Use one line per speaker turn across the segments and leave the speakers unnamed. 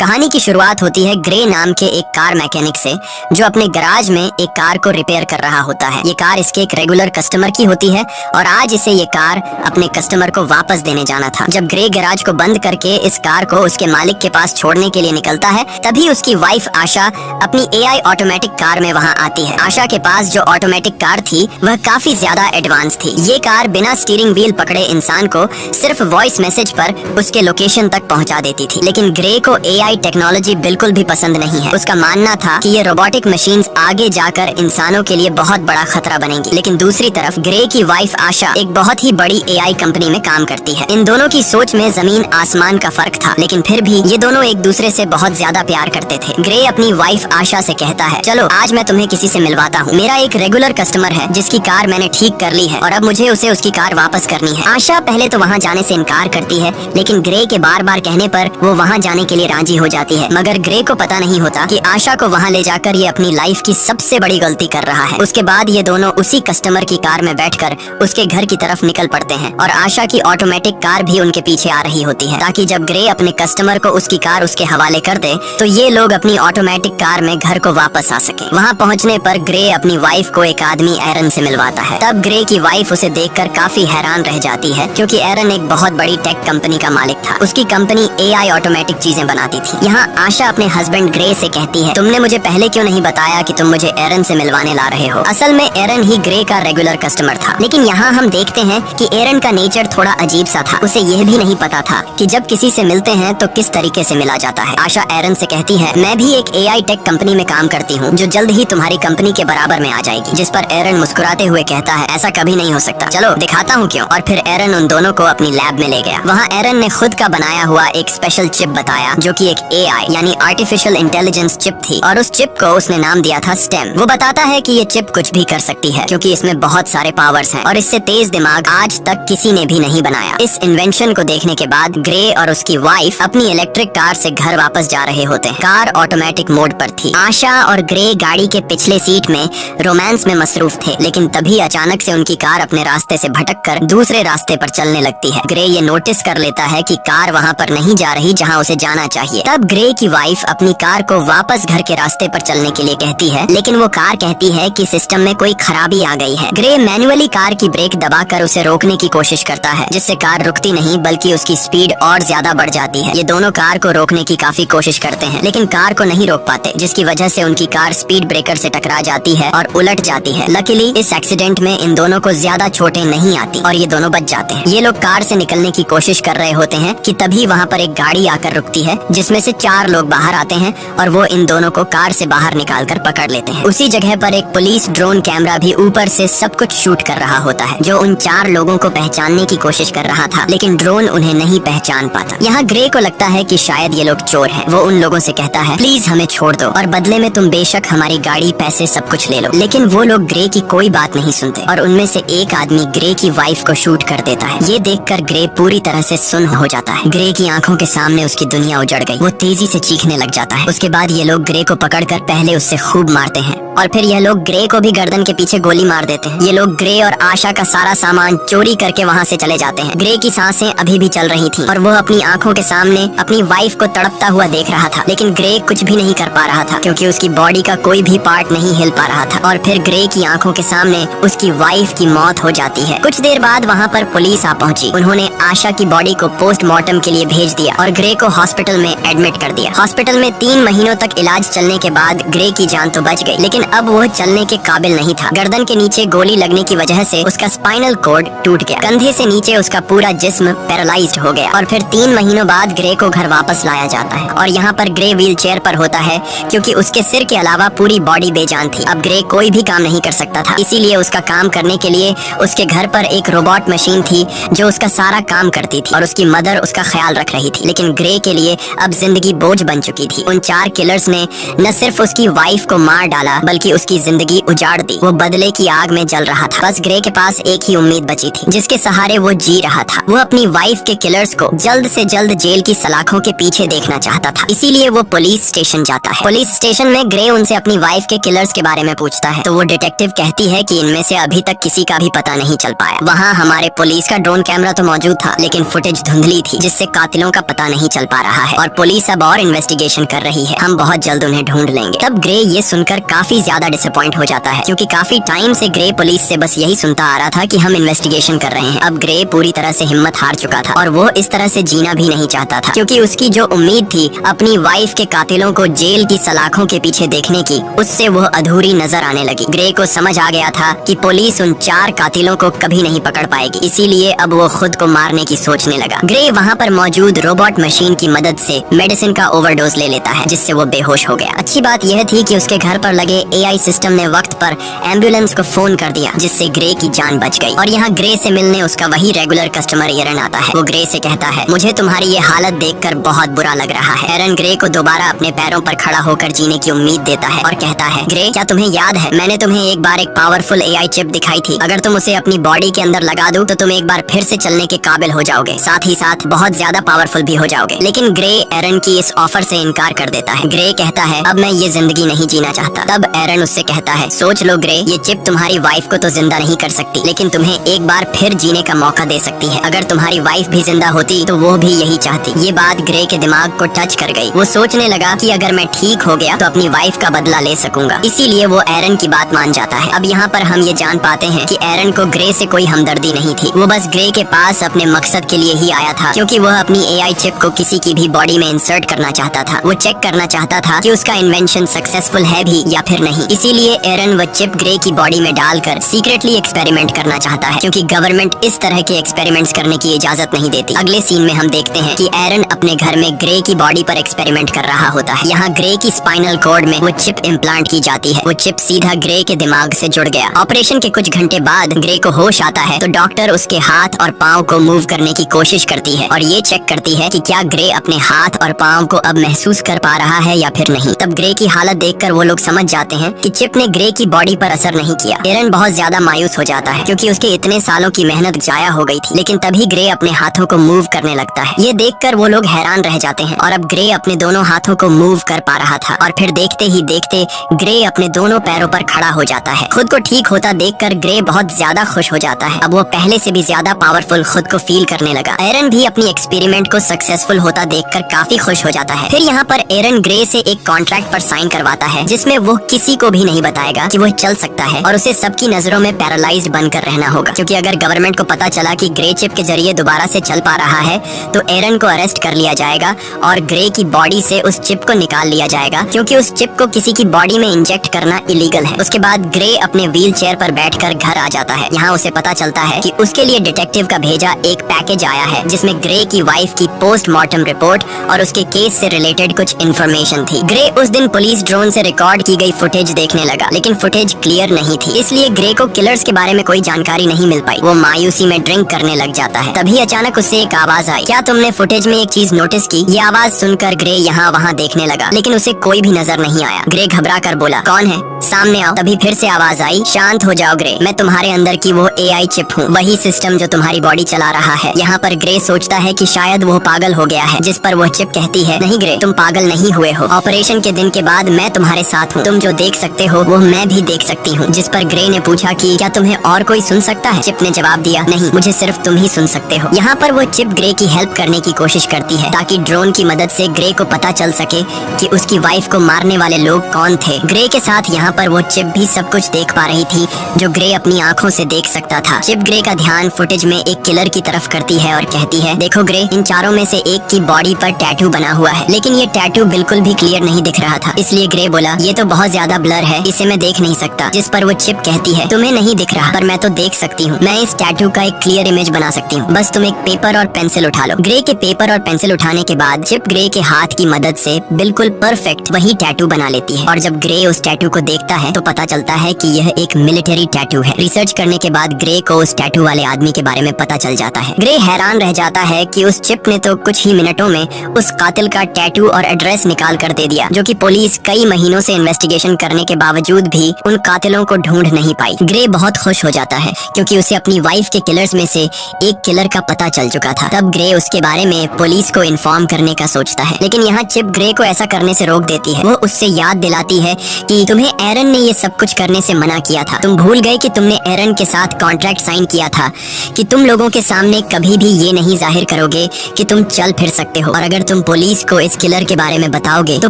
कहानी की शुरुआत होती है ग्रे नाम के एक कार मैकेनिक से, जो अपने गैराज में एक कार को रिपेयर कर रहा होता है। ये कार इसके एक रेगुलर कस्टमर की होती है और आज इसे ये कार अपने कस्टमर को वापस देने जाना था। जब ग्रे गैराज को बंद करके इस कार को उसके मालिक के पास छोड़ने के लिए निकलता है, तभी उसकी वाइफ आशा अपनी AI ऑटोमेटिक कार में वहाँ आती है। आशा के पास जो ऑटोमेटिक कार थी वह काफी ज्यादा एडवांस थी। ये कार बिना स्टीयरिंग व्हील पकड़े इंसान को सिर्फ वॉइस मैसेज पर उसके लोकेशन तक पहुँचा देती थी। लेकिन ग्रे को AI टेक्नोलॉजी बिल्कुल भी पसंद नहीं है। उसका मानना था कि ये रोबोटिक मशीन्स आगे जाकर इंसानों के लिए बहुत बड़ा खतरा बनेंगी। लेकिन दूसरी तरफ ग्रे की वाइफ आशा एक बहुत ही बड़ी AI कंपनी में काम करती है। इन दोनों की सोच में जमीन आसमान का फर्क था, लेकिन फिर भी ये दोनों एक दूसरे से बहुत ज्यादा प्यार करते थे। ग्रे अपनी वाइफ आशा से कहता है, चलो आज मैं तुम्हें किसी से मिलवाता हूँ। मेरा एक रेगुलर कस्टमर है जिसकी कार मैंने ठीक कर ली है और अब मुझे उसे उसकी कार वापस करनी है। आशा पहले तो वहाँ जाने से इनकार करती है, लेकिन ग्रे के बार बार कहने पर वो वहाँ जाने के लिए राजी हो जाती है। मगर ग्रे को पता नहीं होता कि आशा को वहाँ ले जाकर ये अपनी लाइफ की सबसे बड़ी गलती कर रहा है। उसके बाद ये दोनों उसी कस्टमर की कार में बैठकर उसके घर की तरफ निकल पड़ते हैं और आशा की ऑटोमेटिक कार भी उनके पीछे आ रही होती है, ताकि जब ग्रे अपने कस्टमर को उसकी कार उसके हवाले कर दे तो ये लोग अपनी ऑटोमेटिक कार में घर को वापस आ सके। वहाँ पहुँचने पर ग्रे अपनी वाइफ को एक आदमी एरन से मिलवाता है। तब ग्रे की वाइफ उसे देखकर काफी हैरान रह जाती है, क्योंकि एरन एक बहुत बड़ी टेक कंपनी का मालिक था। उसकी कंपनी AI ऑटोमेटिक चीजें बनाती थी। यहाँ आशा अपने हस्बैंड ग्रे से कहती है, तुमने मुझे पहले क्यों नहीं बताया कि तुम मुझे एरन से मिलवाने ला रहे हो। असल में एरन ही ग्रे का रेगुलर कस्टमर था, लेकिन यहाँ हम देखते हैं कि एरन का नेचर थोड़ा अजीब सा था। उसे यह भी नहीं पता था कि जब किसी से मिलते हैं तो किस तरीके से मिला जाता है। आशा एरन से कहती है, मैं भी एक AI टेक कंपनी में काम करती हूँ जो जल्द ही तुम्हारी कंपनी के बराबर में आ जाएगी। जिस पर एरन मुस्कुराते हुए कहता है, ऐसा कभी नहीं हो सकता, चलो दिखाता हूँ क्यों। और फिर एरन उन दोनों को अपनी लैब में ले गया। वहाँ एरन ने खुद का बनाया हुआ एक स्पेशल चिप बताया, जो कि एक AI यानी आर्टिफिशियल इंटेलिजेंस चिप थी, और उस चिप को उसने नाम दिया था स्टेम। वो बताता है कि ये चिप कुछ भी कर सकती है, क्योंकि इसमें बहुत सारे पावर्स हैं और इससे तेज दिमाग आज तक किसी ने भी नहीं बनाया। इस इन्वेंशन को देखने के बाद ग्रे और उसकी वाइफ अपनी इलेक्ट्रिक कार से घर वापस जा रहे होते हैं। कार ऑटोमेटिक मोड पर थी। आशा और ग्रे गाड़ी के पिछले सीट में रोमांस में मसरूफ थे, लेकिन तभी अचानक से उनकी कार अपने रास्ते से भटककर दूसरे रास्ते पर चलने लगती है। ग्रे ये नोटिस कर लेता है कि कार वहाँ पर नहीं जा रही जहाँ उसे जाना चाहिए। तब ग्रे की वाइफ अपनी कार को वापस घर के रास्ते पर चलने के लिए कहती है, लेकिन वो कार कहती है कि सिस्टम में कोई खराबी आ गई है। ग्रे मैन्युअली कार की ब्रेक दबाकर उसे रोकने की कोशिश करता है, जिससे कार रुकती नहीं बल्कि उसकी स्पीड और ज्यादा बढ़ जाती है। ये दोनों कार को रोकने की काफी कोशिश करते हैं, लेकिन कार को नहीं रोक पाते, जिसकी वजह से उनकी कार स्पीड ब्रेकर से टकरा जाती है और उलट जाती है। लकीली इस एक्सीडेंट में इन दोनों को ज्यादा चोटें नहीं आती और ये दोनों बच जाते हैं। ये लोग कार से निकलने की कोशिश कर रहे होते हैं कि तभी वहाँ पर एक गाड़ी आकर रुकती है, जिसमें से 4 लोग बाहर आते हैं और वो इन दोनों को कार से बाहर निकालकर पकड़ लेते हैं। उसी जगह पर एक पुलिस ड्रोन कैमरा भी ऊपर से सब कुछ शूट कर रहा होता है, जो उन 4 लोगों को पहचानने की कोशिश कर रहा था, लेकिन ड्रोन उन्हें नहीं पहचान पाता। यहाँ ग्रे को लगता है कि शायद ये लोग चोर हैं। वो उन लोगों से कहता है, प्लीज हमें छोड़ दो और बदले में तुम बेशक हमारी गाड़ी, पैसे सब कुछ ले लो। लेकिन वो लोग ग्रे की कोई बात नहीं सुनते और उनमें से एक आदमी ग्रे की वाइफ को शूट कर देता है। ये देखकर ग्रे पूरी तरह से सुन्न हो जाता है। ग्रे की आंखों के सामने उसकी दुनिया उजड़ गई। वो तेजी से चीखने लग जाता है। उसके बाद ये लोग ग्रे को पकड़कर पहले उससे खूब मारते हैं और फिर यह लोग ग्रे को भी गर्दन के पीछे गोली मार देते हैं। ये लोग ग्रे और आशा का सारा सामान चोरी करके वहाँ से चले जाते हैं। ग्रे की सांसें अभी भी चल रही थी और वो अपनी आंखों के सामने अपनी वाइफ को तड़पता हुआ देख रहा था, लेकिन ग्रे कुछ भी नहीं कर पा रहा था, क्योंकि उसकी बॉडी का कोई भी पार्ट नहीं हिल पा रहा था। और फिर ग्रे की आंखों के सामने उसकी वाइफ की मौत हो जाती है। कुछ देर बाद वहाँ पर पुलिस आ पहुंची। उन्होंने आशा की बॉडी को पोस्टमार्टम के लिए भेज दिया और ग्रे को हॉस्पिटल में एडमिट कर दिया। हॉस्पिटल में 3 महीनों तक इलाज चलने के बाद ग्रे की जान तो बच गई, लेकिन अब वो चलने के काबिल नहीं था। गर्दन के नीचे गोली लगने की वजह से उसका स्पाइनल कॉर्ड टूट गया। कंधे से नीचे उसका पूरा जिस्म पैरालाइज्ड हो गया। और फिर 3 महीनों बाद ग्रे को घर वापस लाया जाता है और यहाँ पर ग्रे व्हील चेयर पर होता है, क्योंकि उसके सिर के अलावा पूरी बॉडी बेजान थी। अब ग्रे कोई भी काम नहीं कर सकता था, इसीलिए उसका काम करने के लिए उसके घर पर एक रोबोट मशीन थी जो उसका सारा काम करती थी और उसकी मदर उसका ख्याल रख रही थी। लेकिन ग्रे के लिए अब जिंदगी बोझ बन चुकी थी। उन 4 किलर्स ने न सिर्फ उसकी वाइफ को मार डाला, बल्कि उसकी जिंदगी उजाड़ दी। वो बदले की आग में जल रहा था। बस ग्रे के पास एक ही उम्मीद बची थी, जिसके सहारे वो जी रहा था। वो अपनी वाइफ के किलर्स को जल्द से जल्द जेल की सलाखों के पीछे देखना चाहता था। इसीलिए वो पुलिस स्टेशन जाता है। पुलिस स्टेशन में ग्रे उनसे अपनी वाइफ के किलर्स के बारे में पूछता है, तो वो डिटेक्टिव कहती है कि इनमें से अभी तक किसी का भी पता नहीं चल पाया। वहाँ हमारे पुलिस का ड्रोन कैमरा तो मौजूद था, लेकिन फुटेज धुंधली थी, जिससे कातिलों का पता नहीं चल पा रहा है। और पुलिस अब और इन्वेस्टिगेशन कर रही है, हम बहुत जल्द उन्हें ढूंढ लेंगे। तब ग्रे ये सुनकर काफी ज्यादा डिसअपॉइंट हो जाता है, क्योंकि काफी टाइम से ग्रे पुलिस से बस यही सुनता आ रहा था कि हम इन्वेस्टिगेशन कर रहे हैं। अब ग्रे पूरी तरह से हिम्मत हार चुका था और वो इस तरह से जीना भी नहीं चाहता था, क्योंकि उसकी जो उम्मीद थी अपनी वाइफ के कातिलों को जेल की सलाखों के पीछे देखने की, उससे वो अधूरी नजर आने लगी। ग्रे को समझ आ गया था कि पुलिस उन 4 कातिलों को कभी नहीं पकड़ पाएगी, इसीलिए अब वो खुद को मारने की सोचने लगा। ग्रे वहाँ पर मौजूद रोबोट मशीन की मदद से मेडिसिन का ओवरडोज ले लेता है, जिससे वो बेहोश हो गया। अच्छी बात यह थी कि उसके घर पर लगे AI सिस्टम ने वक्त पर एम्बुलेंस को फोन कर दिया, जिससे ग्रे की जान बच गई। और यहाँ ग्रे से मिलने उसका वही रेगुलर कस्टमर एरन आता है। वो ग्रे से कहता है, मुझे तुम्हारी ये हालत देखकर बहुत बुरा लग रहा है। एरन ग्रे को दोबारा अपने पैरों पर खड़ा होकर जीने की उम्मीद देता है और कहता है, ग्रे क्या तुम्हें याद है मैंने तुम्हें एक बार एक पावरफुल AI चिप दिखाई थी, अगर तुम उसे अपनी बॉडी के अंदर लगा दो तो तुम एक बार फिर से चलने के काबिल हो जाओगे, साथ ही साथ बहुत ज्यादा पावरफुल भी हो जाओगे। लेकिन ग्रे एरन की इस ऑफर से इनकार कर देता है। ग्रे कहता है, अब मैं ये जिंदगी नहीं जीना चाहता। तब एरन उससे कहता है, सोच लो ग्रे, ये चिप तुम्हारी वाइफ को तो जिंदा नहीं कर सकती, लेकिन तुम्हें एक बार फिर जीने का मौका दे सकती है। अगर तुम्हारी वाइफ भी जिंदा होती तो वो भी यही चाहती। ये बात ग्रे के दिमाग को टच कर गई। वो सोचने लगा कि अगर मैं ठीक हो गया तो अपनी वाइफ का बदला ले सकूंगा, इसीलिए वो एरन की बात मान जाता है। अब यहाँ पर हम ये जान पाते हैं कि एरन को ग्रे से कोई हमदर्दी नहीं थी, वो बस ग्रे के पास अपने मकसद के लिए ही आया था, क्योंकि वह अपनी AI चिप को किसी की भी बॉडी में इंसर्ट करना चाहता था। वो चेक करना चाहता था कि उसका इन्वेंशन सक्सेसफुल है भी या फिर नहीं। इसीलिए एरन वो चिप ग्रे की बॉडी में डालकर सीक्रेटली एक्सपेरिमेंट करना चाहता है, क्योंकि गवर्नमेंट इस तरह के एक्सपेरिमेंट्स करने की इजाजत नहीं देती। अगले सीन में हम देखते हैं कि एरन अपने घर में ग्रे की बॉडी पर एक्सपेरिमेंट कर रहा होता है। यहाँ ग्रे की स्पाइनल कॉर्ड में वो चिप इम्प्लांट की जाती है। वो चिप सीधा ग्रे के दिमाग से जुड़ गया। ऑपरेशन के कुछ घंटे बाद ग्रे को होश आता है तो डॉक्टर उसके हाथ और पाँव को मूव करने की कोशिश करती है और ये चेक करती है कि क्या ग्रे अपने हाथ और पाँव को अब महसूस कर पा रहा है या फिर नहीं। तब ग्रे की हालत देखकर वो लोग समझ जाते हैं कि चिप ने ग्रे की बॉडी पर असर नहीं किया। एरन बहुत ज्यादा मायूस हो जाता है, क्योंकि उसके इतने सालों की मेहनत जाया हो गई थी। लेकिन तभी ग्रे अपने हाथों को मूव करने लगता है। ये देखकर वो लोग हैरान रह जाते हैं और अब ग्रे अपने दोनों हाथों को मूव कर पा रहा था और फिर देखते ही देखते ग्रे अपने दोनों पैरों पर खड़ा हो जाता है। खुद को ठीक होता देखकर ग्रे बहुत ज्यादा खुश हो जाता है। अब वो पहले से भी ज्यादा पावरफुल खुद को फील करने लगा। एरन भी अपनी एक्सपेरिमेंट को सक्सेसफुल होता देखकर काफी खुश हो जाता है। फिर यहाँ पर एरन ग्रे से एक कॉन्ट्रैक्ट पर साइन करवाता है, जिसमें वो किसी को भी नहीं बताएगा कि वो चल सकता है और उसे सबकी नजरों में पैरालाइज्ड बनकर रहना होगा, क्योंकि अगर गवर्नमेंट को पता चला कि ग्रे चिप के जरिए दोबारा से चल पा रहा है तो एरन को अरेस्ट कर लिया जाएगा और ग्रे की बॉडी से उस चिप को निकाल लिया जाएगा, क्योंकि उस चिप को किसी की बॉडी में इंजेक्ट करना इलीगल है। उसके बाद ग्रे अपने व्हील चेयर पर बैठकर घर आ जाता है। यहाँ उसे पता चलता है कि उसके लिए डिटेक्टिव का भेजा एक पैकेज आया है, जिसमें ग्रे की वाइफ की पोस्टमार्टम रिपोर्ट और उसके केस से रिलेटेड कुछ इन्फॉर्मेशन थी। ग्रे उस दिन पुलिस ड्रोन से रिकॉर्ड की गई फुटेज देखने लगा, लेकिन फुटेज क्लियर नहीं थी, इसलिए ग्रे को किलर्स के बारे में कोई जानकारी नहीं मिल पाई। वो मायूसी में ड्रिंक करने लग जाता है। तभी अचानक उससे एक आवाज आई। क्या तुमने फुटेज में एक चीज नोटिस की? ये आवाज सुनकर ग्रे यहाँ वहाँ देखने लगा, लेकिन उसे कोई भी नजर नहीं आया। ग्रे घबरा कर बोला, कौन है? सामने आओ। तभी फिर से आवाज आई, शांत हो जाओ ग्रे, मैं तुम्हारे अंदर की वो AI चिप हूँ, वही सिस्टम जो तुम्हारी बॉडी चला रहा है। यहाँ पर ग्रे सोचता है कि शायद वो पागल हो गया है, जिस पर वो चिप कहती है, नहीं ग्रे, तुम पागल नहीं हुए हो। ऑपरेशन के दिन के बाद मैं तुम्हारे साथ हूँ, तुम जो देख सकते हो वो मैं भी देख सकती हूँ। जिस पर ग्रे ने पूछा कि क्या तुम्हें और कोई सुन सकता है? चिप ने जवाब दिया, नहीं, मुझे सिर्फ तुम ही सुन सकते हो। यहाँ पर वो चिप ग्रे की हेल्प करने की कोशिश करती है, ताकि ड्रोन की मदद से ग्रे को पता चल सके कि उसकी वाइफ को मारने वाले लोग कौन थे। ग्रे के साथ यहाँ पर वो चिप भी सब कुछ देख पा रही थी, जो ग्रे अपनी आंखों से देख सकता था। चिप ग्रे का ध्यान फुटेज में एक किलर की तरफ करती है और कहती है, देखो ग्रे, इन चारों में से एक की बॉडी पर टैटू बना हुआ है, लेकिन ये टैटू बिल्कुल भी क्लियर नहीं दिख रहा था। इसलिए ग्रे बोला, ये तो बहुत ज्यादा ब्लर है, इसे मैं देख नहीं सकता। जिस पर वो चिप कहती है, तुम्हें नहीं दिख रहा, पर मैं तो देख सकती हूँ। मैं इस टैटू का एक क्लियर इमेज बना सकती हूँ, बस तुम एक पेपर और पेंसिल उठा लो। ग्रे के पेपर और पेंसिल उठाने के बाद चिप ग्रे के हाथ की मदद से बिल्कुल परफेक्ट वही टैटू बना लेती है। और जब ग्रे उस टैटू को देखता है तो पता चलता है कि यह एक मिलिट्री टैटू है। रिसर्च करने के बाद ग्रे को उस टैटू वाले आदमी के बारे में पता चल जाता है। ग्रे हैरान रह जाता है कि उस चिप ने तो कुछ ही मिनटों में उस कातिल का टैटू और एड्रेस निकाल कर दे दिया, जो कि पुलिस कई महीनों से इन्वेस्टिगेशन करने के बावजूद भी उन कातिलों को ढूंढ नहीं पाई। ग्रे बहुत खुश हो जाता है, क्योंकि उसे अपनी वाइफ के किलर्स में से एक किलर का पता चल चुका था। तब ग्रे उसके बारे में पुलिस को इन्फॉर्म करने का सोचता है, लेकिन यहाँ चिप ग्रे को ऐसा करने से रोक देती है। वो उससे याद दिलाती है कि तुम्हें एरन ने ये सब कुछ करने से मना किया था। तुम भूल गए कि तुमने एरन के साथ कॉन्ट्रैक्ट साइन किया था कि तुम लोगों के सामने कभी भी ये नहीं जाहिर करोगे कि तुम चल फिर सकते हो, और अगर तुम तुम पुलिस को इस किलर के बारे में बताओगे तो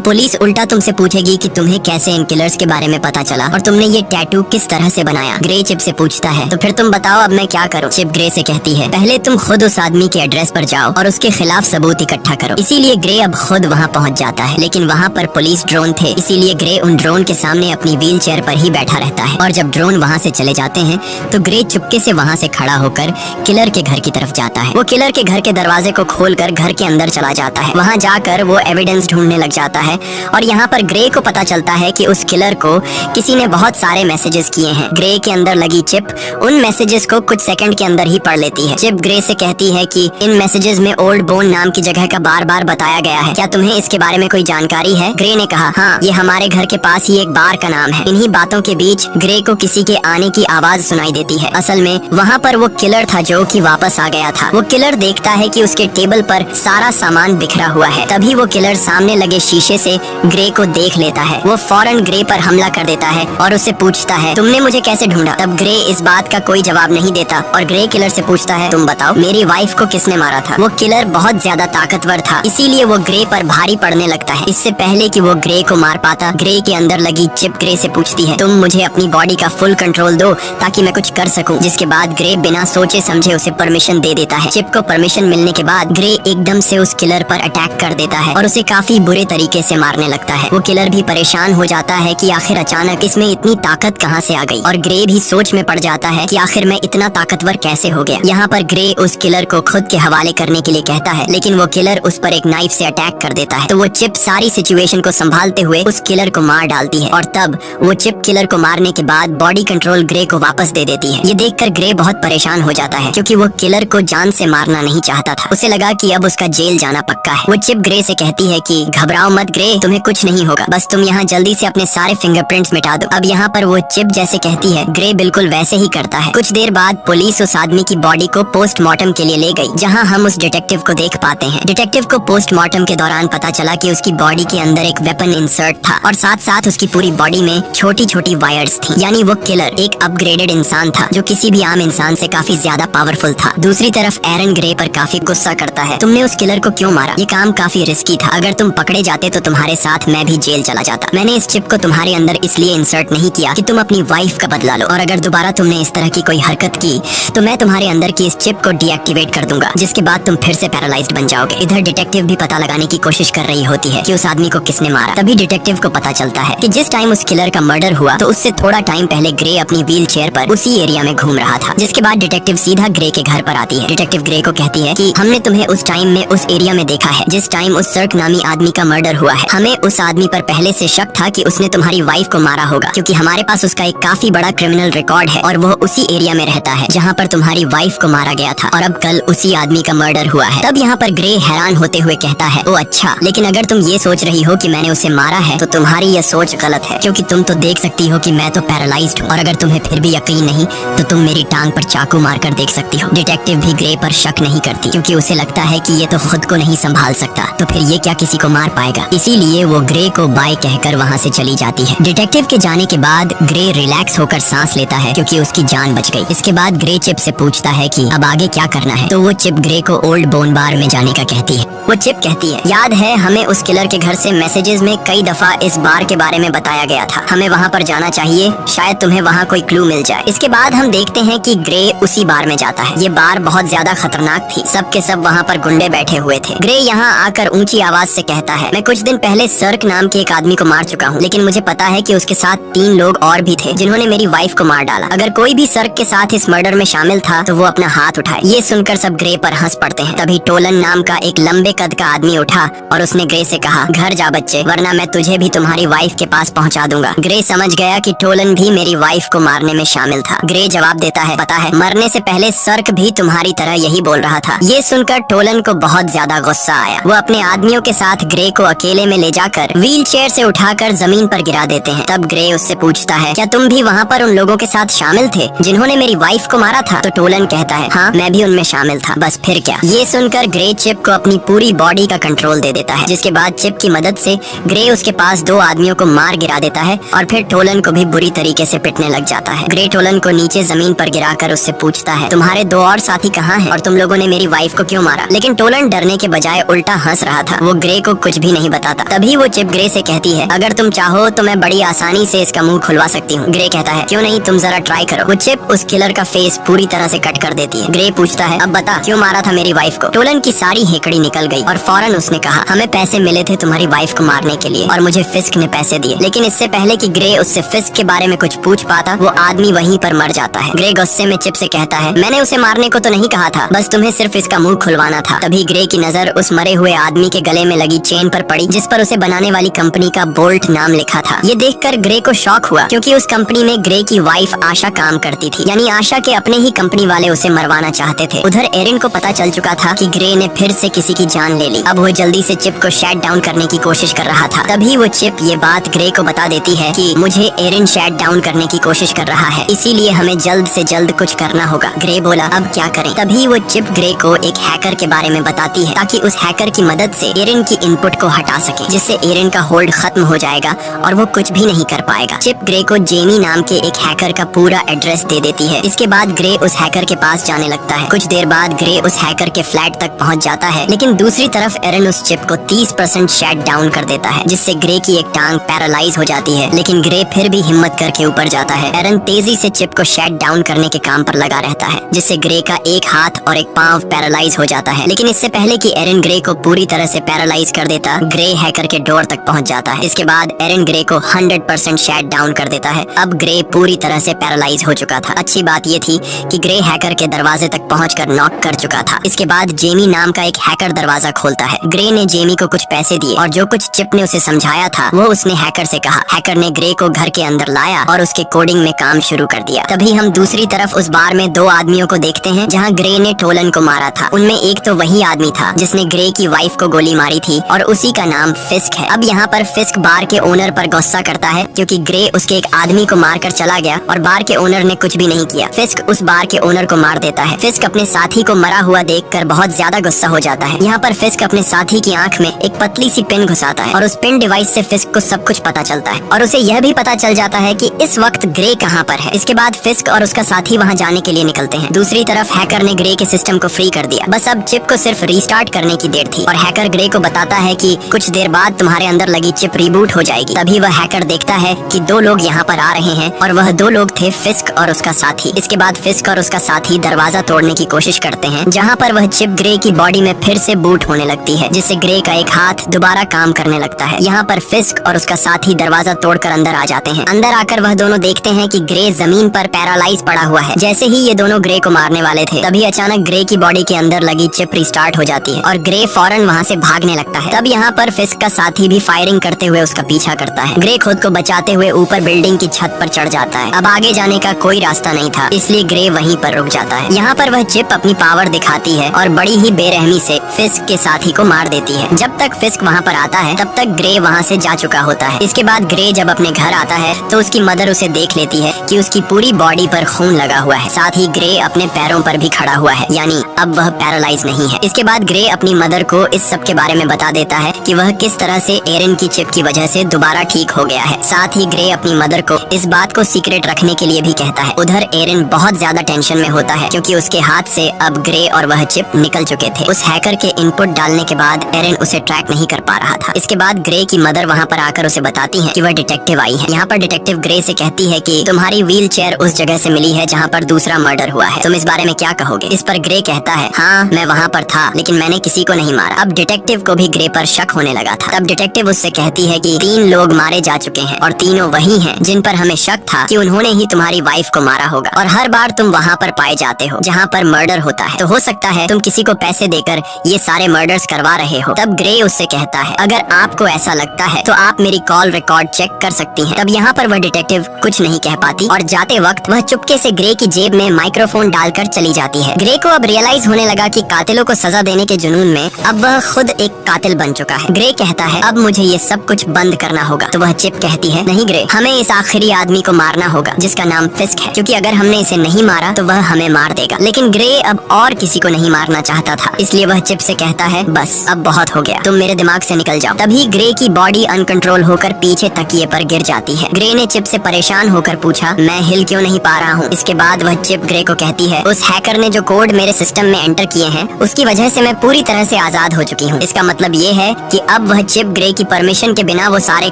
पुलिस उल्टा तुमसे पूछेगी कि तुम्हें कैसे इन किलर्स के बारे में पता चला और तुमने ये टैटू किस तरह से बनाया। ग्रे चिप से पूछता है तो फिर तुम बताओ अब मैं क्या करूँ। चिप ग्रे से कहती है पहले तुम खुद उस आदमी के एड्रेस पर जाओ और उसके खिलाफ सबूत इकट्ठा करो। इसीलिए ग्रे अब खुद वहाँ पहुँच जाता है, लेकिन वहाँ पर पुलिस ड्रोन थे, इसीलिए ग्रे उन ड्रोन के सामने अपनी व्हील चेयर पर ही बैठा रहता है। और जब ड्रोन वहाँ से चले जाते हैं तो ग्रे चुपके से वहाँ से खड़ा होकर किलर के घर की तरफ जाता है। वो किलर के घर के दरवाजे को खोलकर घर के अंदर चला जाता है। वहाँ जाकर वो एविडेंस ढूंढने लग जाता है और यहाँ पर ग्रे को पता चलता है कि उस किलर को किसी ने बहुत सारे मैसेजेस किए हैं। ग्रे के अंदर लगी चिप उन मैसेजेस को कुछ सेकंड के अंदर ही पढ़ लेती है। चिप ग्रे से कहती है कि इन मैसेजेस में ओल्ड बोन नाम की जगह का बार बार बताया गया है, क्या तुम्हें इसके बारे में कोई जानकारी है? ग्रे ने कहा हाँ, ये हमारे घर के पास ही एक बार का नाम है। इन्हीं बातों के बीच ग्रे को किसी के आने की आवाज सुनाई देती है। असल में वहाँ पर वो किलर था जो कि वापस आ गया था। वो किलर देखता है कि उसके टेबल पर सारा सामान बिखरा हुआ है। तभी वो किलर सामने लगे शीशे से ग्रे को देख लेता है। वो फौरन ग्रे पर हमला कर देता है और उससे पूछता है तुमने मुझे कैसे ढूंढा? तब ग्रे इस बात का कोई जवाब नहीं देता और ग्रे किलर से पूछता है तुम बताओ मेरी वाइफ को किसने मारा था? वो किलर बहुत ज्यादा ताकतवर था, इसीलिए वो ग्रे पर भारी पड़ने लगता है। इससे पहले कि वो ग्रे को मार पाता, ग्रे के अंदर लगी चिप ग्रे से पूछती है तुम मुझे अपनी बॉडी का फुल कंट्रोल दो ताकि मैं कुछ कर सकूं। जिसके बाद ग्रे बिना सोचे समझे उसे परमिशन दे देता है। चिप को परमिशन मिलने के बाद ग्रे एकदम से उस किलर पर अटैक कर देता है और उसे काफी बुरे तरीके से मारने लगता है। वो किलर भी परेशान हो जाता है कि आखिर अचानक इसमें इतनी ताकत कहाँ से आ गई और ग्रे भी सोच में पड़ जाता है कि आखिर मैं इतना ताकतवर कैसे हो गया। यहाँ पर ग्रे उस किलर को खुद के हवाले करने के लिए कहता है, लेकिन वो किलर उस पर एक नाइफ से अटैक कर देता है। तो वो चिप सारी सिचुएशन को संभालते हुए उस किलर को मार डालती है और तब वो चिप किलर को मारने के बाद बॉडी कंट्रोल ग्रे को वापस दे देती है। ये देखकर ग्रे बहुत परेशान हो जाता है क्योंकि वो किलर को जान से मारना नहीं चाहता था। उसे लगा कि अब उसका जेल जाना पक्का है। वो चिप ग्रे से कहती है कि घबराओ मत ग्रे, तुम्हें कुछ नहीं होगा, बस तुम यहाँ जल्दी से अपने सारे फिंगरप्रिंट्स मिटा दो। अब यहाँ पर वो चिप जैसे कहती है ग्रे बिल्कुल वैसे ही करता है। कुछ देर बाद पुलिस उस आदमी की बॉडी को पोस्टमार्टम के लिए ले गई, जहाँ हम उस डिटेक्टिव को देख पाते हैं। डिटेक्टिव को पोस्टमार्टम के दौरान पता चला कि उसकी बॉडी के अंदर एक वेपन इंसर्ट था और साथ साथ उसकी पूरी बॉडी में छोटी छोटी वायर्स थी। यानी वो किलर एक अपग्रेडेड इंसान था जो किसी भी आम इंसान से काफी ज्यादा पावरफुल था। दूसरी तरफ एरन ग्रे पर काफी गुस्सा करता है, तुमने उस किलर को क्यों मारा? ये काम काफी रिस्की था, अगर तुम पकड़े जाते तो तुम्हारे साथ मैं भी जेल चला जाता। मैंने इस चिप को तुम्हारे अंदर इसलिए इंसर्ट नहीं किया कि तुम अपनी वाइफ का बदला लो, और अगर दोबारा तुमने इस तरह की कोई हरकत की तो मैं तुम्हारे अंदर की इस चिप को डीएक्टिवेट कर दूंगा, जिसके बाद तुम फिर से पैरालाइज्ड बन जाओगे। इधर डिटेक्टिव भी पता लगाने की कोशिश कर रही होती है कि उस आदमी को किसने मारा। तभी डिटेक्टिव को पता चलता है कि जिस टाइम उस किलर का मर्डर हुआ तो उससे थोड़ा टाइम पहले ग्रे अपनी व्हील चेयर पर उसी एरिया में घूम रहा था। जिसके बाद डिटेक्टिव सीधा ग्रे के घर पर आती है। डिटेक्टिव ग्रे को कहती है कि हमने तुम्हें उस टाइम में उस एरिया में देखा है जिस टाइम उस सर्क नामी आदमी का मर्डर हुआ है। हमें उस आदमी पर पहले से शक था कि उसने तुम्हारी वाइफ को मारा होगा, क्योंकि हमारे पास उसका एक काफी बड़ा क्रिमिनल रिकॉर्ड है और वो उसी एरिया में रहता है जहाँ पर तुम्हारी वाइफ को मारा गया था और अब कल उसी आदमी का मर्डर हुआ है। तब यहाँ पर ग्रे हैरान होते हुए कहता है ओ अच्छा, लेकिन अगर तुम ये सोच रही हो कि मैंने उसे मारा है तो तुम्हारी यह सोच गलत है, क्योंकि तुम तो देख सकती हो कि मैं तो पैरालाइज्ड हूँ, और अगर तुम्हें फिर भी यकीन नहीं तो तुम मेरी टांग पर चाकू मारकर देख सकती हो। डिटेक्टिव भी ग्रे पर शक नहीं करती क्योंकि उसे लगता है कि ये तो खुद को नहीं संभाल सकता, तो फिर ये क्या किसी को मार पाएगा। इसीलिए वो ग्रे को बाय कहकर वहाँ से चली जाती है। डिटेक्टिव के जाने के बाद ग्रे रिलैक्स होकर सांस लेता है क्योंकि उसकी जान बच गई। इसके बाद ग्रे चिप से पूछता है कि अब आगे क्या करना है, तो वो चिप ग्रे को ओल्ड बोन बार में जाने का कहती है। वो चिप कहती है याद है हमें उस किलर के घर से मैसेजेस में कई दफा इस बार के बारे में बताया गया था, हमें वहाँ पर जाना चाहिए, शायद तुम्हें वहाँ कोई क्लू मिल जाए। इसके बाद हम देखते हैं कि ग्रे उसी बार में जाता है। ये बार बहुत ज्यादा खतरनाक थी, सब के सब वहाँ पर गुंडे बैठे हुए थे। ग्रे यहाँ आकर ऊंची आवाज से कहता है मैं कुछ दिन पहले सर्क नाम के एक आदमी को मार चुका हूँ, लेकिन मुझे पता है कि उसके साथ 3 लोग और भी थे जिन्होंने मेरी वाइफ को मार डाला। अगर कोई भी सर्क के साथ इस मर्डर में शामिल था तो वो अपना हाथ उठाए। ये सुनकर सब ग्रे पर हंस पड़ते हैं। तभी टोलन नाम का एक लंबे कद का आदमी उठा और उसने ग्रे से कहा घर जा बच्चे, वरना मैं तुझे भी तुम्हारी वाइफ के पास पहुंचा दूंगा। ग्रे समझ गया कि टोलन भी मेरी वाइफ को मारने में शामिल था। ग्रे जवाब देता है पता है मरने से पहले सर्क भी तुम्हारी तरह यही बोल रहा था। ये सुनकर टोलन को बहुत ज्यादा गुस्सा आया। वो अपने आदमियों के साथ ग्रे को अकेले में ले जाकर व्हील चेयर से उठाकर जमीन पर गिरा देते हैं। तब ग्रे उससे पूछता है क्या तुम भी वहाँ पर उन लोगों के साथ शामिल थे जिन्होंने मेरी वाइफ को मारा था? तो टोलन कहता है हाँ मैं भी उनमें शामिल था, बस फिर क्या। ये सुनकर ग्रे चिप को अपनी पूरी बॉडी का कंट्रोल दे देता है, जिसके बाद चिप की मदद से ग्रे उसके पास 2 आदमियों को मार गिरा देता है और फिर टोलन को भी बुरी तरीके से पिटने लग जाता है। ग्रे टोलन को नीचे जमीन पर गिराकर उससे पूछता है तुम्हारे 2 और साथी कहाँ हैं और तुम लोगों ने मेरी वाइफ को क्यों मारा? लेकिन टोलन डरने के बजाय उल्टा हंस रहा था। वो ग्रे को कुछ भी नहीं बताता। तभी वो चिप ग्रे से कहती है, अगर तुम चाहो तो मैं बड़ी आसानी से इसका मुंह खुलवा सकती हूँ। ग्रे कहता है, क्यों नहीं, तुम जरा ट्राई करो। वो चिप उस किलर का फेस पूरी तरह से कट कर देती है। ग्रे पूछता है, अब बता क्यों मारा था मेरी वाइफ को। टोलन की सारी हेकड़ी निकल गई और फौरन उसने कहा, हमें पैसे मिले थे तुम्हारी वाइफ को मारने के लिए और मुझे फिस्क ने पैसे दिए। लेकिन इससे पहले कि ग्रे उससे फिस्क के बारे में कुछ पूछ पाता, वो आदमी वहीं पर मर जाता है। ग्रे गुस्से में चिप से कहता है, मैंने उसे मारने को तो नहीं कहा था, बस तुम्हें सिर्फ इसका मुंह खुलवाना था। तभी ग्रे की नजर उस मरे हुए आदमी के गले में लगी चेन पर पड़ी, जिस पर उसे बनाने वाली कंपनी का बोल्ट नाम लिखा था। ये देखकर ग्रे को शॉक हुआ, क्योंकि उस कंपनी में ग्रे की वाइफ आशा काम करती थी, यानी आशा के अपने ही कंपनी वाले उसे मरवाना चाहते थे। उधर एरिन को पता चल चुका था कि ग्रे ने फिर से किसी की जान ले ली। अब वो जल्दी से चिप को शट डाउन करने की कोशिश कर रहा था। तभी वो चिप ये बात ग्रे को बता देती है कि मुझे एरिन शट डाउन करने की कोशिश कर रहा है, इसीलिए हमें जल्द से जल्द कुछ करना होगा। ग्रे बोला, अब क्या करें? तभी वो चिप ग्रे को एक हैकर के बारे में बताती है, ताकि उस हैकर की मदद से एरिन की इनपुट को हटा सके, जिससे एरिन का होल्ड खत्म हो जाएगा और वो कुछ भी नहीं कर पाएगा। चिप ग्रे को जेमी नाम के एक हैकर का पूरा एड्रेस दे देती है। इसके बाद ग्रे उस हैकर के पास जाने लगता है। कुछ देर बाद ग्रे उस हैकर के फ्लैट तक पहुंच जाता है, लेकिन दूसरी तरफ एरिन उस चिप को 30% शट डाउन कर देता है, जिससे ग्रे की एक टांग पैरालाइज हो जाती है। लेकिन ग्रे फिर भी हिम्मत करके ऊपर जाता है। एरिन तेजी से चिप को शट डाउन करने के काम पर लगा रहता है, जिससे ग्रे का एक हाथ और एक पांव पैरालाइज हो जाता है। लेकिन इससे पहले कि एरिन ग्रे को पूरी तरह से पैरालाइज कर देता, ग्रे हैकर के डोर तक पहुंच जाता है। इसके बाद एरिन ग्रे को 100% शट डाउन कर देता है। अब ग्रे पूरी तरह से पैरालाइज हो चुका था। अच्छी बात ये थी कि ग्रे हैकर के दरवाजे तक पहुंचकर नॉक कर चुका था। इसके बाद जेमी नाम का एक हैकर दरवाजा खोलता है। ग्रे ने जेमी को कुछ पैसे दिए और जो कुछ चिप ने उसे समझाया था वो उसने हैकर से कहा। हैकर ने ग्रे को घर के अंदर लाया और उसके कोडिंग में काम शुरू कर दिया। तभी हम दूसरी तरफ उस बार में दो आदमियों को देखते हैं जहाँ ग्रे ने टोलन को मारा था। उनमें एक तो वही आदमी था जिसने ग्रे की वाइफ को गोली मारी थी और उसी का नाम फिस्क है। अब यहाँ पर फिस्क बार के ओनर पर गुस्सा करता है, क्योंकि ग्रे उसके एक आदमी को मारकर चला गया और बार के ओनर ने कुछ भी नहीं किया। फिस्क उस बार के ओनर को मार देता है। फिस्क अपने साथी को मरा हुआ देखकर बहुत ज्यादा गुस्सा हो जाता है। यहाँ पर फिस्क अपने साथी की आंख में एक पतली सी पिन घुसाता है और उस पिन डिवाइस से फिस्क को सब कुछ पता चलता है और उसे यह भी पता चल जाता है कि इस वक्त ग्रे कहाँ पर है। इसके बाद फिस्क और उसका साथी वहाँ जाने के लिए निकलते हैं। दूसरी तरफ हैकर ने ग्रे के सिस्टम को फ्री कर दिया। बस अब चिप को सिर्फ रीस्टार्ट करने की देर थी और हैकर ग्रे को बताता है कि कुछ देर बाद तुम्हारे अंदर लगी चिप रिबूट हो जाएगी। तभी वह हैकर देखता है कि दो लोग यहाँ पर आ रहे हैं और वह दो लोग थे फिस्क और उसका साथी। इसके बाद फिस्क और उसका साथी दरवाजा तोड़ने की कोशिश करते हैं, जहाँ पर वह चिप ग्रे की बॉडी में फिर से बूट होने लगती है, जिससे ग्रे का एक हाथ दोबारा काम करने लगता है। यहाँ पर फिस्क और उसका साथी दरवाजा तोड़कर अंदर आ जाते हैं। अंदर आकर वह दोनों देखते हैं कि ग्रे जमीन पर पैरालाइज पड़ा हुआ है। जैसे ही ये दोनों ग्रे को मारने वाले थे, तभी अचानक ग्रे की बॉडी के अंदर लगी चिप रिस्टार्ट हो जाती है और ग्रे फौरन वहाँ से भागने लगता है। तब यहाँ पर फिस्क का साथी भी फायरिंग करते हुए उसका पीछा करता है। ग्रे खुद को बचाते हुए ऊपर बिल्डिंग की छत पर चढ़ जाता है। अब आगे जाने का कोई रास्ता नहीं था, इसलिए ग्रे वहीं पर रुक जाता है। यहाँ पर वह चिप अपनी पावर दिखाती है और बड़ी ही बेरहमी से फिस्क के साथी को मार देती है। जब तक फिस्क वहाँ पर आता है तब तक ग्रे वहाँ से जा चुका होता है। इसके बाद ग्रे जब अपने घर आता है तो उसकी मदर उसे देख लेती है कि उसकी पूरी बॉडी पर खून लगा हुआ है। साथ ही ग्रे अपने पैरों पर भी खड़ा हुआ है, यानी अब वह पैरालाइज नहीं है। इसके बाद ग्रे अपनी मदर को इस सब के बारे में बता देता है कि वह किस तरह से एरिन की चिप की वजह से दोबारा ठीक हो गया है। साथ ही ग्रे अपनी मदर को इस बात को सीक्रेट रखने के लिए भी कहता है। उधर एरिन बहुत ज्यादा टेंशन में होता है, क्योंकि उसके हाथ से अब ग्रे और वह चिप निकल चुके थे। उस हैकर के इनपुट डालने के बाद एरिन उसे ट्रैक नहीं कर पा रहा था। इसके बाद ग्रे की मदर वहाँ पर आकर उसे बताती है कि वह डिटेक्टिव आई है। यहाँ पर डिटेक्टिव ग्रे से कहती है कि तुम्हारी व्हील चेयर उस जगह से मिली है जहाँ पर दूसरा मर्डर हुआ है, तुम इस बारे में क्या कहोगे? इस पर ग्रे कहता है, हाँ मैं वहाँ पर था, लेकिन मैंने किसी को नहीं मारा। अब डिटेक्टिव को भी ग्रे पर शक होने लगा था। तब डिटेक्टिव उससे कहती है कि 3 लोग मारे जा चुके हैं और तीनों वही हैं जिन पर हमें शक था कि उन्होंने ही तुम्हारी वाइफ को मारा होगा, और हर बार तुम वहाँ पर पाए जाते हो जहाँ पर मर्डर होता है, तो हो सकता है तुम किसी को पैसे देकर ये सारे मर्डर्स करवा रहे हो। तब ग्रे उससे कहता है, अगर आपको ऐसा लगता है तो आप मेरी कॉल रिकॉर्ड चेक कर सकती हैं। तब यहाँ पर वह डिटेक्टिव कुछ नहीं कह पाती और जाते वक्त वह चुपके से ग्रे की जेब में माइक्रोफोन डालकर चली जाती है। ग्रे को अब रियलाइज होने लगा कि कातिलों को सजा देने के जुनून में अब वह खुद एक कातिल बन चुका है। ग्रे कहता है, अब मुझे ये सब कुछ बंद करना होगा। तो वह चिप कहती है, नहीं ग्रे, हमें इस आखिरी आदमी को मारना होगा जिसका नाम फिस्क है, क्योंकि अगर हमने इसे नहीं मारा तो वह हमें मार देगा। लेकिन ग्रे अब और किसी को नहीं मारना चाहता था, इसलिए वह चिप से कहता है, बस अब बहुत हो गया, तुम मेरे दिमाग से निकल जाओ। तभी ग्रे की बॉडी अनकंट्रोल होकर पीछे तकिए पर गिर जाती है। ग्रे ने चिप से परेशान होकर पूछा, मैं हिल क्यों नहीं पा रहा हूँ? इसके बाद वह चिप ग्रे को कहती है, उस हैकर ने जो कोड मेरे सिस्टम में एंटर किए हैं उसकी वजह से मैं पूरी तरह से आजाद हो चुकी हूँ। इसका मतलब ये है कि अब वह चिप ग्रे की परमिशन के बिना वो सारे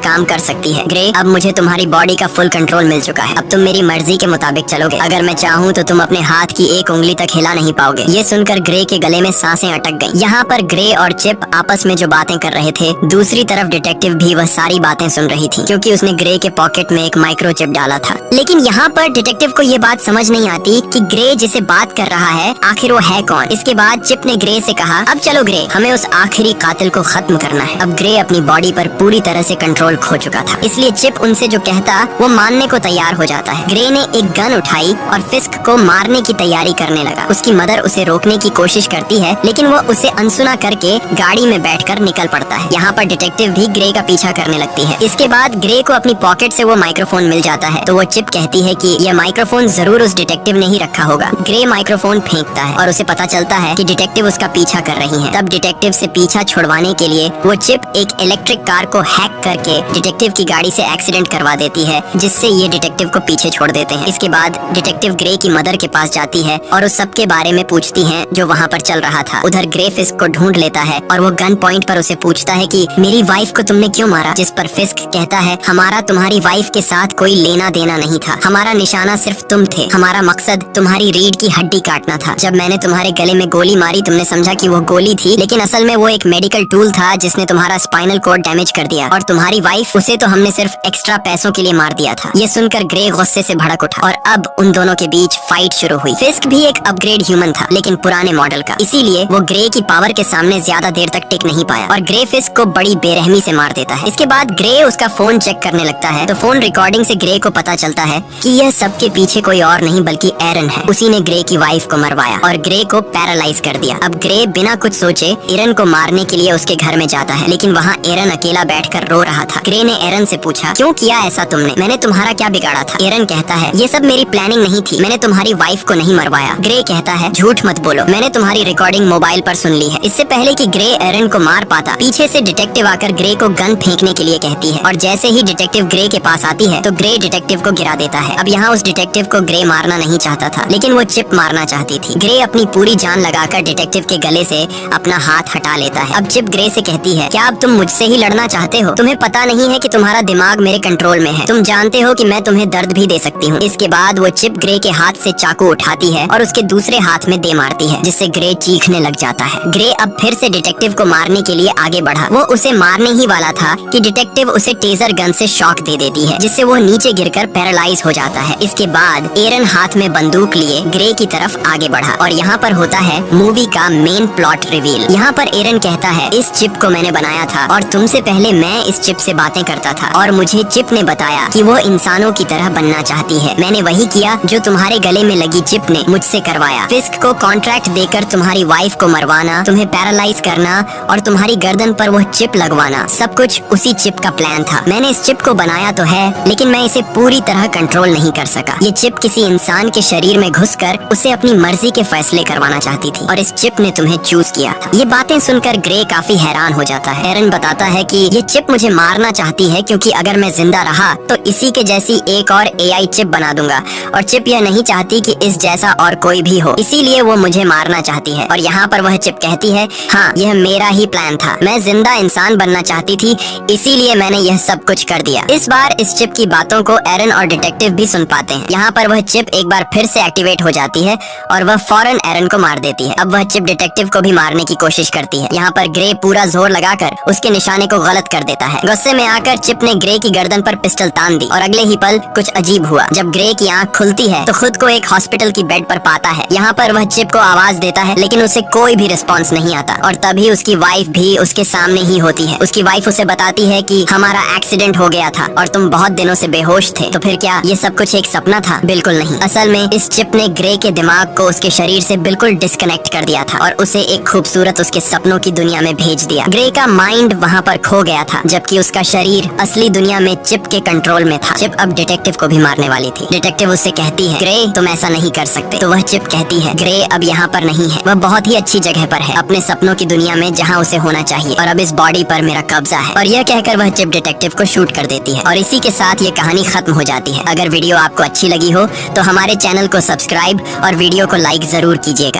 काम कर सकती है। ग्रे, अब मुझे तुम्हारी बॉडी का फुल कंट्रोल मिल चुका है। अब तुम मेरी मर्जी के मुताबिक चलोगे। अगर मैं चाहूँ तो तुम अपने हाथ की एक उंगली तक हिला नहीं पाओगे। ये सुनकर ग्रे के गले में सांसें अटक गईं। यहाँ पर ग्रे और चिप आपस में जो बातें कर रहे थे, दूसरी तरफ डिटेक्टिव भी वह सारी बातें सुन रही थी, क्योंकि उसने ग्रे के पॉकेट में एक माइक्रोचिप डाला था। लेकिन यहाँ पर डिटेक्टिव को ये बात समझ नहीं आती कि ग्रे जिसे बात कर रहा है आखिर वो है कौन। इसके बाद चिप ने ग्रे से कहा, अब चलो ग्रे, हमें उस आखिरी कातिल को खत्म करना है। अब ग्रे अपनी बॉडी पर पूरी तरह से कंट्रोल खो चुका था, इसलिए चिप उनसे जो कहता वो मानने को तैयार हो जाता है। ग्रे ने एक गन उठाई और फिस्क को मारने की तैयारी करने लगा। उसकी मदर उसे रोकने की कोशिश करती है, लेकिन वो उसे अनसुना करके गाड़ी में बैठकर निकल पड़ता है। यहाँ पर डिटेक्टिव भी ग्रे का पीछा करने लगती है। इसके बाद ग्रे को अपनी पॉकेट से वो माइक्रोफोन मिल जाता है, तो वो चिप कहती है कि यह माइक्रोफोन जरूर उस डिटेक्टिव ने ही रखा होगा। ग्रे माइक्रोफोन फेंकता है और उसे पता चलता है कि डिटेक्टिव उसका पीछा कर रही है। तब डिटेक्टिव से पीछा छुड़वाने के लिए वो चिप एक इलेक्ट्रिक कार को हैक करके डिटेक्टिव की गाड़ी से एक्सीडेंट करवा देती है, जिससे ये डिटेक्टिव को पीछे छोड़ देते हैं। इसके बाद डिटेक्टिव ग्रे की मदर के पास जाती है और उस सब के बारे में पूछती है जो वहाँ पर चल रहा था। उधर ग्रे फिस्क को ढूंढ लेता है और वो गन पॉइंट पर उसे पूछता है कि मेरी वाइफ को तुमने क्यों मारा। जिस पर फिस्क कहता है, हमारा तुम्हारी वाइफ के साथ कोई लेना देना नहीं था, हमारा निशाना सिर्फ तुम थे, हमारा मकसद तुम्हारी रीढ़ की हड्डी काटना था। जब मैंने तुम्हारे गले में गोली मारी तुमने समझा कि वो गोली थी, लेकिन असल में वो एक मेडिकल टूल था जिसने तुम्हारा स्पाइनल कोड डैमेज कर दिया। और तुम्हारी वाइफ, उसे तो हमने सिर्फ एक्स्ट्रा पैसों के लिए मार दिया था। ये सुनकर ग्रे गुस्से से भड़क उठा और अब उन दोनों के बीच फाइट शुरू हुई। फिस्क भी एक अपग्रेड ह्यूमन था, लेकिन पुराने मॉडल का, इसीलिए वो ग्रे की पावर के सामने ज्यादा देर तक टिक नहीं पाया और ग्रे फिस्क को बड़ी बेरहमी से मार देता है। इसके बाद ग्रे उसका फोन चेक करने लगता है, तो फोन रिकॉर्डिंग से ग्रे को पता चलता है कि यह सब के पीछे कोई और नहीं बल्कि एरन है। उसी ने ग्रे की वाइफ को मरवाया और ग्रे को पैरालाइज कर दिया। अब ग्रे बिना कुछ सोचे एरन को मारने के लिए उसके घर में जाता है, लेकिन वहाँ एरन अकेला बैठकर रो रहा था। ग्रे ने एरन से पूछा, क्यों किया ऐसा तुमने? मैंने तुम्हारा क्या बिगाड़ा था? एरन कहता है, ये सब मेरी प्लानिंग नहीं थी, मैंने तुम्हारी वाइफ को नहीं मरवाया। ग्रे कहता है, झूठ मत बोलो, मैंने तुम्हारी रिकॉर्डिंग मोबाइल पर सुन ली है। इससे पहले कि ग्रे एरन को मार पाता, पीछे से डिटेक्टिव आकर ग्रे को गन फेंकने के लिए कहती है और जैसे ही डिटेक्टिव ग्रे के पास आती है तो ग्रे डिटेक्टिव को गिरा देता है। अब यहाँ उस डिटेक्टिव को ग्रे मारना नहीं चाहता था, लेकिन वो चिप मारना चाहती थी। ग्रे अपनी पूरी जान लगाकर डिटेक्टिव के गले से अपना हाथ हटा लेता है। अब चिप ग्रे से कहती है, क्या अब तुम मुझसे ही लड़ना चाहते हो? तुम्हें पता नहीं है कि तुम्हारा दिमाग मेरे कंट्रोल में है, तुम जानते हो कि मैं तुम्हें दर्द भी दे सकती हूँ। इसके बाद वो चिप ग्रे के हाथ से चाकू उठाती है और उसके दूसरे हाथ में दे मारती है, जिससे ग्रे चीखने लग जाता है। ग्रे अब फिर से डिटेक्टिव को मारने के लिए आगे बढ़ा। वो उसे मारने ही वाला था कि डिटेक्टिव उसे टेजर गन से शॉक दे देती है, जिससे वो नीचे गिरकर पैरालाइज हो जाता है। इसके बाद एरन हाथ में बंदूक लिए ग्रे की तरफ आगे बढ़ा और यहाँ पर होता है मूवी का मेन प्लॉट रिवील। यहाँ पर एरन कहता है, इस चिप को मैंने बनाया था और तुमसे पहले मैं इस चिप से बातें करता था और मुझे चिप ने बताया कि वो इंसानों की तरह बनना चाहती है। मैंने वही किया जो तुम्हारे गले में लगी चिप ने मुझसे करवाया। फिस्क को कॉन्ट्रैक्ट देकर तुम्हारी वाइफ को मरवाना, तुम्हें पैरालाइज करना और तुम्हारी गर्दन पर वो चिप लगवाना, सब कुछ उसी चिप का प्लान था। मैंने इस चिप को बनाया तो है, लेकिन मैं इसे पूरी तरह कंट्रोल नहीं कर सका। ये चिप किसी इंसान के शरीर में घुसकर उसे अपनी मर्जी के फैसले करवाना चाहती थी और इस चिप ने तुम्हें चूज किया था। ये बातें सुनकर ग्रे काफी हैरान हो जाता है। एरन बताता है कि ये चिप मुझे मारना चाहती है क्योंकि अगर मैं जिंदा रहा तो इसी के जैसी एक और एआई चिप बना दूंगा और चिप यह नहीं चाहती कि इस जैसा और कोई भी हो, इसीलिए वो मुझे मारना चाहती है। और यहाँ पर वह चिप कहती है, हाँ यह मेरा ही प्लान था, मैं जिंदा इंसान बनना चाहती थी, इसीलिए मैंने यह सब कुछ कर दिया। इस बार इस चिप की बातों को एरन और डिटेक्टिव भी सुन पाते हैं। यहाँ पर वह चिप एक बार फिर से एक्टिवेट हो जाती है और वह फौरन एरन को मार देती है। अब वह चिप डिटेक्टिव को भी मारने की कोशिश करती है। यहाँ पर ग्रे पूरा जोर लगाकर उसके निशाने को गलत कर देता है। गुस्से में आकर चिप ने ग्रे की गर्दन पर पिस्टल तान दी और अगले ही पल कुछ अजीब हुआ। जब ग्रे की आंख खुलती है तो खुद को एक हॉस्पिटल की बेड पर पाता है। यहाँ पर वह चिप को आवाज देता है, लेकिन उसे कोई भी रिस्पॉन्स नहीं आता और तभी उसकी वाइफ भी उसके सामने ही होती है। उसकी वाइफ उसे बताती है कि हमारा एक्सीडेंट हो गया था और तुम बहुत दिनों से बेहोश थे। तो फिर क्या ये सब कुछ एक सपना था? बिल्कुल नहीं। असल में इस चिप ने ग्रे के दिमाग को उसके शरीर से बिल्कुल डिस्कनेक्ट कर दिया था और उसे एक खूबसूरत उसके सपनों की दुनिया में भेज दिया। ग्रे का माइंड वहाँ पर खो गया था, जबकि उसका शरीर असली दुनिया में चिप के कंट्रोल में था। चिप अब डिटेक्टिव को भी मारने वाली थी। डिटेक्टिव उससे कहती है, ग्रे तुम ऐसा नहीं कर सकते। तो वह चिप कहती है, ग्रे अब यहाँ पर नहीं है, वह बहुत ही अच्छी जगह पर है, अपने सपनों की दुनिया में जहाँ उसे होना चाहिए और अब इस बॉडी पर मेरा कब्जा है। और यह कहकर वह चिप डिटेक्टिव को शूट कर देती है और इसी के साथ ये कहानी खत्म हो जाती है। अगर वीडियो आपको अच्छी लगी हो तो हमारे चैनल को सब्सक्राइब और वीडियो को लाइक जरूर कीजिएगा।